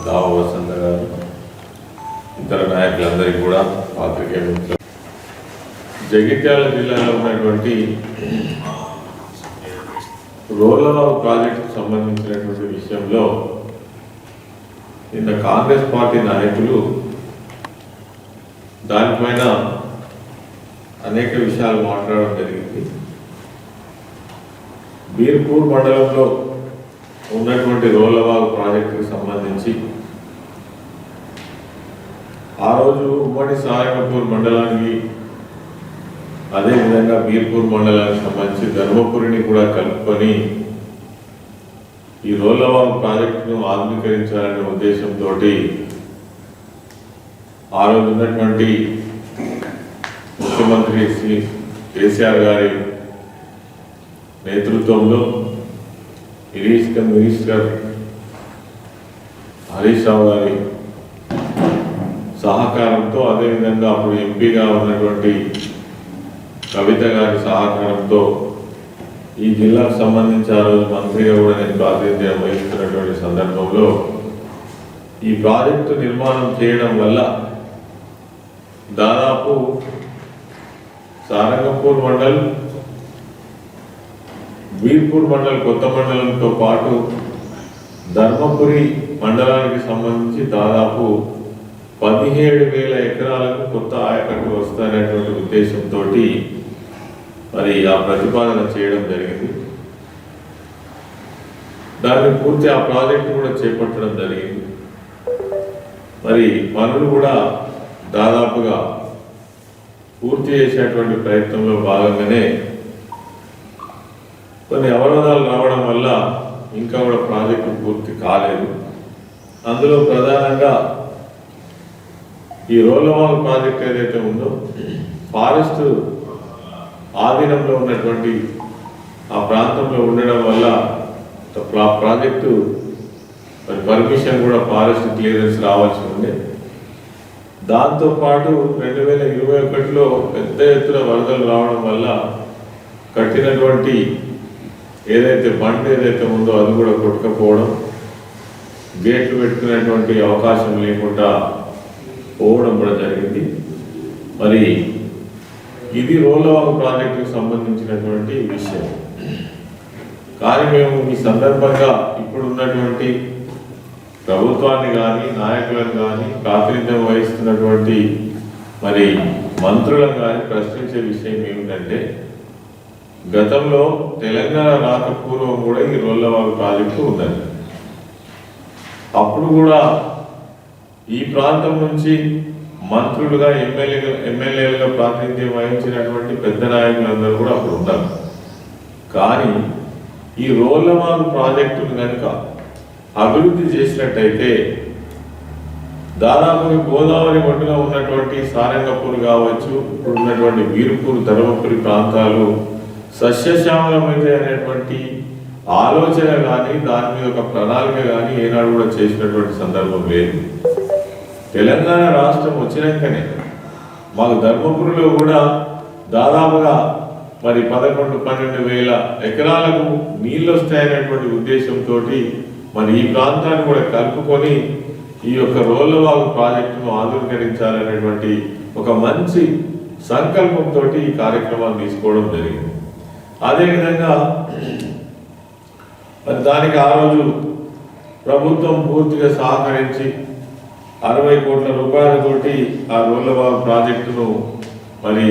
దావ వసంత గారు, ఇతర నాయకులందరికీ కూడా పాత్రికేయ మిత్రులు, జగిత్యాల జిల్లాలో ఉన్నటువంటి రోలవాగు ప్రాజెక్టుకు సంబంధించినటువంటి విషయంలో నిన్న కాంగ్రెస్ పార్టీ నాయకులు దానిపైన అనేక విషయాలు మాట్లాడడం జరిగింది. బీర్పూర్ మండలంలో ఉన్నటువంటి రోలవాగు ప్రాజెక్టుకు సంబంధించి ఆ రోజు ఉమ్మడి సారంగపూర్ మండలానికి అదేవిధంగా బీర్పూర్ మండలానికి సంబంధించి ధర్మపురిని కూడా కలుపుకొని ఈ రోలవాగు ప్రాజెక్టును ఆధునీకరించాలనే ఉద్దేశంతో ఆ రోజు ఉన్నటువంటి ముఖ్యమంత్రి శ్రీ కేసీఆర్ గారి నేతృత్వంలో మినిస్టర్ హరీష్ రావు గారి సహకారంతో, అదేవిధంగా అప్పుడు ఎంపీగా ఉన్నటువంటి కవిత గారి సహకారంతో ఈ జిల్లాకు సంబంధించి ఆ రోజు మంత్రిగా కూడా నేను ప్రాతినిధ్యం వహిస్తున్నటువంటి సందర్భంలో ఈ ప్రాజెక్టు నిర్మాణం చేయడం వల్ల దాదాపు సారంగపూర్ మండల్, బీర్పూర్ మండల్ కొత్త మండలంతో పాటు ధర్మపురి మండలానికి సంబంధించి దాదాపు 17,000 ఎకరాలకు కొత్త ఆయకట్టు వస్తాయనేటువంటి ఉద్దేశంతో మరి ఆ ప్రతిపాదన చేయడం జరిగింది. దాన్ని పూర్తి ఆ ప్రాజెక్టు కూడా చేపట్టడం జరిగింది. మరి పనులు కూడా దాదాపుగా పూర్తి చేసేటువంటి ప్రయత్నంలో భాగంగానే కొన్ని అవరోధాలు రావడం వల్ల ఇంకా కూడా ప్రాజెక్టు పూర్తి కాలేదు. అందులో ప్రధానంగా ఈ రోలవాగు ప్రాజెక్ట్ ఏదైతే ఉందో ఫారెస్ట్ ఆధీనంలో ఉన్నటువంటి ఆ ప్రాంతంలో ఉండడం వల్ల ప్రాజెక్టు మరి పర్మిషన్ కూడా ఫారెస్ట్ క్లియరెన్స్ రావాల్సి ఉంది. దాంతోపాటు 2021లో పెద్ద ఎత్తున వరదలు రావడం వల్ల కట్టినటువంటి ఏదైతే బండ్ ఏదైతే ఉందో అది కూడా కొట్టుకపోవడం, గేట్లు పెట్టుకునేటువంటి అవకాశం లేకుండా పోవడం కూడా జరిగింది. మరి ఇది రోలవాగు ప్రాజెక్టుకు సంబంధించినటువంటి విషయం. కానీ మేము ఈ సందర్భంగా ఇప్పుడు ఉన్నటువంటి ప్రభుత్వాన్ని కానీ నాయకులను కానీ ప్రాతినిధ్యం వహిస్తున్నటువంటి మరి మంత్రులను కానీ ప్రశ్నించే విషయం ఏమిటంటే, గతంలో తెలంగాణ రాక పూర్వం కూడా ఈ రోలవాగు ప్రాజెక్టు ఉన్నది. అప్పుడు కూడా ఈ ప్రాంతం నుంచి మంత్రులుగా ఎమ్మెల్యేలుగా ప్రాతినిధ్యం వహించినటువంటి పెద్ద నాయకులందరూ కూడా అప్పుడు ఉన్నారు. కానీ ఈ రోలవాగు ప్రాజెక్టును కనుక అభివృద్ధి చేసినట్టయితే దాదాపు గోదావరి ఒడ్డున ఉన్నటువంటి సారంగపూర్ కావచ్చు, ఇప్పుడు ఉన్నటువంటి బీర్పూర్, ధర్మపురి ప్రాంతాలు సస్యశ్యామలమైతే అనేటువంటి ఆలోచన కానీ దాని మీద ఒక ప్రణాళిక కానీ ఏనాడు కూడా చేసినటువంటి సందర్భం లేదు. తెలంగాణ రాష్ట్రం వచ్చినాకనే మాకు ధర్మపురిలో కూడా దాదాపుగా మరి 11-12,000 ఎకరాలకు నీళ్ళు వస్తాయనేటువంటి ఉద్దేశంతో మరి ఈ ప్రాంతాన్ని కూడా కలుపుకొని ఈ యొక్క రోలవాగు ప్రాజెక్టును ఆధునీకరించాలనేటువంటి ఒక మంచి సంకల్పంతో ఈ కార్యక్రమాన్ని తీసుకోవడం జరిగింది. అదేవిధంగా మరి దానికి ఆ రోజు ప్రభుత్వం పూర్తిగా సహకరించి 60 కోట్ల రూపాయలతోటి ఆ రోలవాగు ప్రాజెక్టును మరి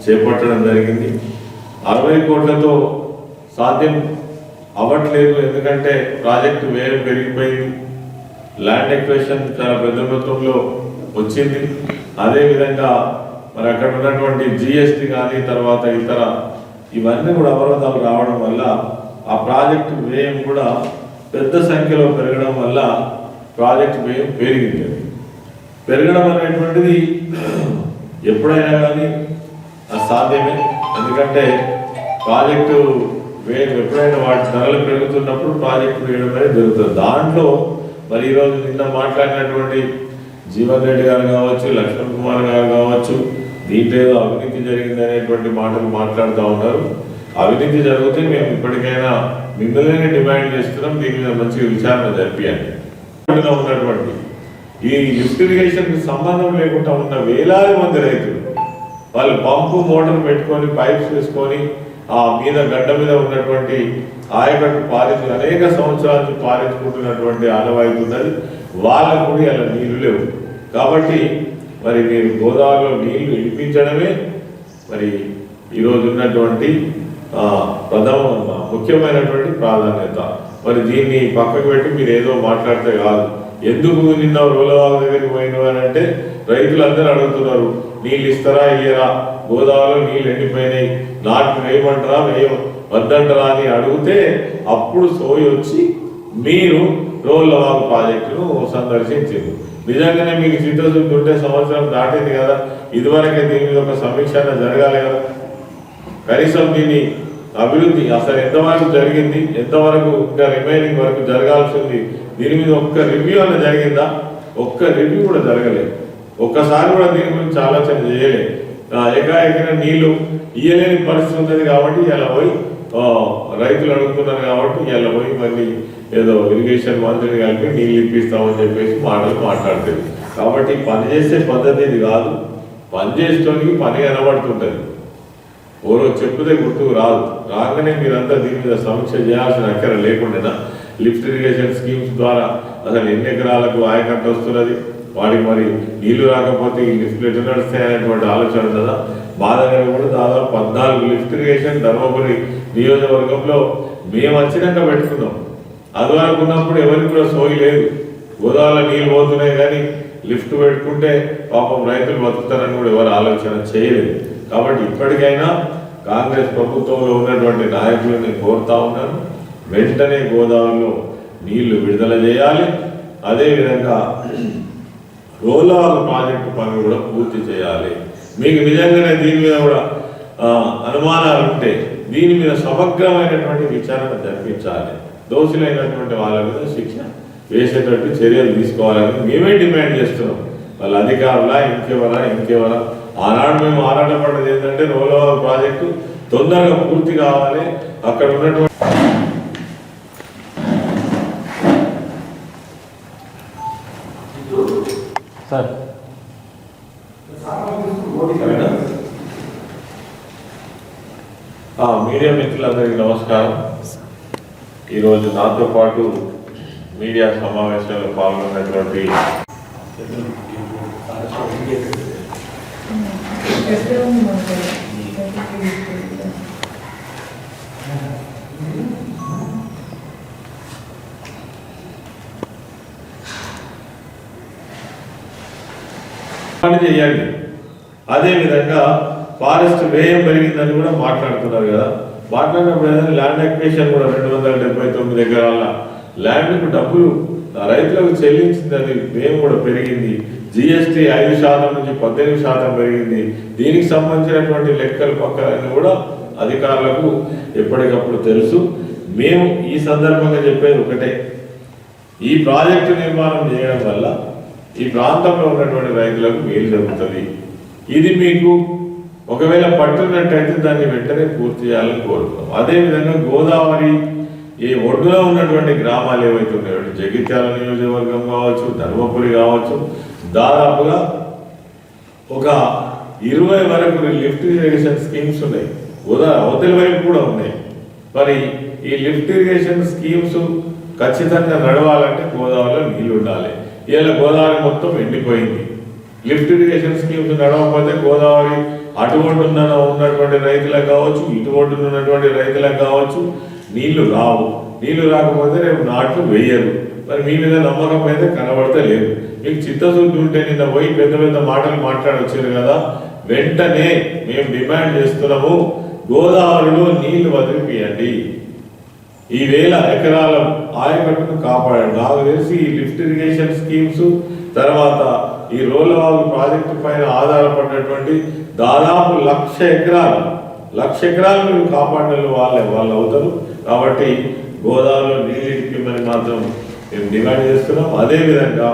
చేపట్టడం జరిగింది. 60 కోట్లతో సాధ్యం అవ్వట్లేదు, ఎందుకంటే ప్రాజెక్టు వ్యయం పెరిగిపోయింది, ల్యాండ్ ఎక్వేషన్ చాలా పెద్ద మొత్తంలో వచ్చింది. అదేవిధంగా మరి అక్కడ ఉన్నటువంటి జిఎస్టీ కానీ తర్వాత ఇతర ఇవన్నీ కూడా అవరోధాలు రావడం వల్ల ఆ ప్రాజెక్టు వ్యయం కూడా పెద్ద సంఖ్యలో పెరగడం వల్ల ప్రాజెక్టు వ్యయం పెరిగింది. పెరగడం అనేటువంటిది ఎప్పుడైనా కానీ అసాధ్యమే, ఎందుకంటే ప్రాజెక్టు వ్యయం ఎప్పుడైనా వాటి ధరలు పెరుగుతున్నప్పుడు ప్రాజెక్టు వేయడం అనేది జరుగుతుంది. దాంట్లో మరి ఈరోజు నిన్న మాట్లాడినటువంటి జీవన్ రెడ్డి గారు కావచ్చు, లక్ష్మణ్ కుమార్ గారు కావచ్చు, దీంట్లో అవినీతి జరిగింది అనేటువంటి మాటలు మాట్లాడుతూ ఉన్నారు. అవినీతి జరిగితే మేము ఇప్పటికైనా మిమ్మల్ని డిమాండ్ చేస్తున్నాం, దీని మీద మంచిగా విచారణ జరిపియండి. ఉన్నటువంటి ఈ లిఫ్ట్ ఇరిగేషన్ సంబంధం లేకుండా ఉన్న వేలాది మంది రైతులు వాళ్ళు పంపు మోటార్ పెట్టుకొని పైప్స్ వేసుకొని ఆ మీద గడ్డ మీద ఉన్నటువంటి ఆయకట్టు పాలించి అనేక సంవత్సరాల నుంచి పాలించుకుంటున్నటువంటి ఆనవాయితీ ఉన్నది. వాళ్ళకు కూడా ఇలా నీళ్లు లేవు. కాబట్టి మరి మీరు గోదావరిలో నీళ్లు ఇడిపించడమే మరి ఈరోజు ఉన్నటువంటి ముఖ్యమైనటువంటి ప్రాధాన్యత. మరి దీన్ని పక్కకు పెట్టి మీరు ఏదో మాట్లాడితే కాదు. ఎందుకు నిన్న రోలవాగు దగ్గరికి పోయినవారంటే రైతులందరూ అడుగుతున్నారు, నీళ్ళు ఇస్తారా ఇయ్యరా, గోదావరిలో నీళ్ళు ఎండిపోయినాయి, నాటు వేయమంటారా వద్దంటారా అని అడిగితే అప్పుడు సోయి వచ్చి మీరు రోలవాగు ప్రాజెక్టును సందర్శించారు. నిజంగానే మీకు చిత్తశుద్ధి ఉంటే సంవత్సరం దాటింది కదా, ఇదివరకే దీని మీద ఒక సమీక్ష జరగాలి కదా. కనీసం దీన్ని అభివృద్ధి అసలు ఎంతవరకు జరిగింది, ఎంతవరకు ఇంకా రిమైనింగ్ వరకు జరగాల్సింది, దీని మీద ఒక్క రివ్యూ అన్న జరిగిందా? ఒక్క రివ్యూ కూడా జరగలేదు. ఒక్కసారి కూడా దీని గురించి ఆలోచన చేయలేదు. ఎక్కడెక్కడ నీళ్లు ఇయ్యలేని పరిస్థితి ఉన్నది కాబట్టి ఇలా పోయి రైతులు అడుగుతున్నారు కాబట్టి ఇలా పోయి మళ్ళీ ఏదో ఇరిగేషన్ మంత్రిని కలిపి నీళ్ళు ఇప్పిస్తామని చెప్పేసి మాటలు మాట్లాడుతుంది. కాబట్టి పని చేసే పద్ధతి ఇది కాదు. పని చేసేటోనికి పని కనబడుతుంటుంది. ఓరో చెప్పుదే గుర్తుకు రాదు. రాగానే మీరంతా దీని మీద సమీక్ష చేయాల్సిన అక్కర లేకుండా లిఫ్ట్ ఇరిగేషన్ స్కీమ్స్ ద్వారా అసలు ఎన్ని ఎకరాలకు ఆయకట్ట వస్తున్నది, వాడికి మరి నీళ్లు రాకపోతే ఈ లిఫ్ట్లు ఎటు నడుస్తాయనేటువంటి ఆలోచన కదా. మా దగ్గర కూడా దాదాపు 14 లిఫ్ట్ ఇరిగేషన్ ధర్మపురి నియోజకవర్గంలో మేము వచ్చినాక పెట్టుకున్నాం. అది వరకు ఉన్నప్పుడు ఎవరికి కూడా సోయి లేదు. గోదావరిలో నీళ్ళు పోతున్నాయి కానీ లిఫ్ట్ పెట్టుకుంటే పాపం రైతులు బతుకుతారని కూడా ఎవరు ఆలోచన చేయలేదు. కాబట్టి ఇప్పటికైనా కాంగ్రెస్ ప్రభుత్వంలో ఉన్నటువంటి నాయకులను కోరుతా ఉన్నాను, వెంటనే గోదావరిలో నీళ్లు విడుదల చేయాలి. అదేవిధంగా రోలవాగు ప్రాజెక్టు పనులు కూడా పూర్తి చేయాలి. మీకు నిజంగానే దీని మీద కూడా అనుమానాలు ఉంటే దీని మీద సమగ్రమైనటువంటి విచారణ జరిపించాలి. దోషులైనటువంటి వాళ్ళ మీద శిక్ష వేసేటట్టు చర్యలు తీసుకోవాలని మేమే డిమాండ్ చేస్తున్నాం. వాళ్ళ అధికారులా ఇంకెవరా ఆనాడు మేము ఆరాటపడ్డది ఏంటంటే రోలవాగు ప్రాజెక్టు తొందరగా పూర్తి కావాలి. అక్కడ ఉన్నటువంటి మీడియా మిత్రులందరికీ నమస్కారం. ఈరోజు నాతో పాటు మీడియా సమావేశంలో పాల్గొన్నటువంటి పని చేయండి. అదేవిధంగా ఫారెస్ట్ వ్యయం పెరిగిందని కూడా మాట్లాడుతున్నారు కదా. మాట్లాడినప్పుడు ఏదైనా ల్యాండ్ అక్విజిషన్ కూడా 279 ఎకరాల ల్యాండ్కు డబ్బులు రైతులకు చెల్లించిందని వ్యయం కూడా పెరిగింది. జిఎస్టీ 5% నుంచి 18% పెరిగింది. దీనికి సంబంధించినటువంటి లెక్కలు పక్కన కూడా అధికారులకు ఎప్పటికప్పుడు తెలుసు. మేము ఈ సందర్భంగా చెప్పేది ఒకటే, ఈ ప్రాజెక్టు నిర్మాణం చేయడం వల్ల ఈ ప్రాంతంలో ఉన్నటువంటి రైతులకు మేలు జరుగుతుంది. ఇది మీకు ఒకవేళ పట్టున్నట్టయితే దాన్ని వెంటనే పూర్తి చేయాలని కోరుతున్నాం. అదేవిధంగా గోదావరి ఈ ఒడ్డులో ఉన్నటువంటి గ్రామాలు ఏవైతే ఉన్నాయో జగిత్యాల నియోజకవర్గం కావచ్చు, ధర్మపురి కావచ్చు, దాదాపుగా ఒక 20 వరకు లిఫ్ట్ ఇరిగేషన్ స్కీమ్స్ ఉన్నాయి. అవతలి వైపు కూడా ఉన్నాయి. మరి ఈ లిఫ్ట్ ఇరిగేషన్ స్కీమ్స్ ఖచ్చితంగా నడవాలంటే గోదావరిలో నీళ్లు ఉండాలి. ఇలా గోదావరి మొత్తం ఎండిపోయింది. లిఫ్ట్ ఇరిగేషన్ స్కీమ్స్ నడవకపోతే గోదావరి అటువంటి ఉన్నటువంటి రైతులకు కావచ్చు, ఇటువంటి ఉన్నటువంటి రైతులకు కావచ్చు నీళ్లు రావు. నీళ్లు రాకపోతే రేపు నాట్లు వేయరు. మరి మీ మీద నమ్మకం అయితే కనబడితే లేదు. మీకు చిత్తశుద్ధి ఉంటే నిన్న పోయి పెద్ద పెద్ద మాటలు మాట్లాడొచ్చారు కదా. వెంటనే మేము డిమాండ్ చేస్తున్నాము, గోదావరిలో నీళ్లు వదిలిపియండి. ఈ 1000 ఎకరాల ఆయకట్టును కాపాడండి. నాకు తెలిసి ఈ లిఫ్ట్ ఇరిగేషన్ స్కీమ్స్ తర్వాత ఈ రోలవాగు ప్రాజెక్టు పైన ఆధారపడినటువంటి దాదాపు 1,00,000 ఎకరాలు మీరు కాపాడలు వాళ్ళు అవుతారు. కాబట్టి గోదావరిలో నీళ్ళు ఇప్పిమని మాత్రం మేము డిమాండ్ చేస్తున్నాం. అదేవిధంగా